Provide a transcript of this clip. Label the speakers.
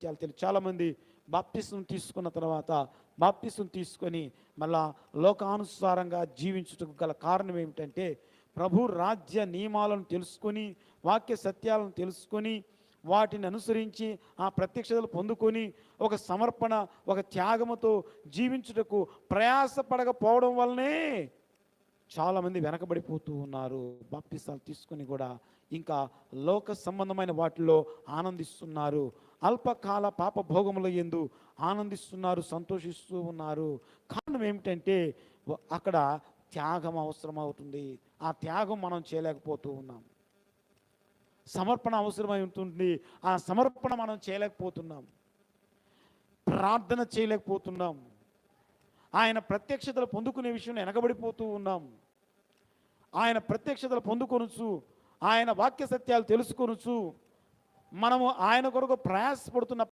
Speaker 1: సత్యాలు తెలుసు. చాలామంది బాప్తిసం తీసుకున్న తర్వాత బాప్తిసం తీసుకొని మళ్ళా లోకానుసారంగా జీవించుటకు గల కారణం ఏమిటంటే ప్రభు రాజ్య నియమాలను తెలుసుకొని వాక్య సత్యాలను తెలుసుకొని వాటిని అనుసరించి ఆ ప్రత్యక్షతలు పొందుకొని ఒక సమర్పణ ఒక త్యాగముతో జీవించుటకు ప్రయాసపడకపోవడం వల్లనే చాలామంది వెనకబడిపోతూ ఉన్నారు. బాప్తిసాలు తీసుకొని కూడా ఇంకా లోక సంబంధమైన వాటిలో ఆనందిస్తున్నారు. అల్పకాల పాప భోగముల యందు ఆనందిస్తున్నారు, సంతోషిస్తూ ఉన్నారు. కారణం ఏమిటంటే అక్కడ త్యాగం అవసరం అవుతుంది. ఆ త్యాగం మనం చేయలేకపోతూ ఉన్నాం. సమర్పణ అవసరమై ఉంటుంది. ఆ సమర్పణ మనం చేయలేకపోతున్నాం. ప్రార్థన చేయలేకపోతున్నాం. ఆయన ప్రత్యక్షతలు పొందుకునే విషయంలో వెనకబడిపోతూ ఉన్నాం. ఆయన ప్రత్యక్షతలు పొందుకొనుచు ఆయన వాక్య సత్యాలు తెలుసుకొనుచు మనము ఆయన కొరకు ప్రయాసపడుతున్న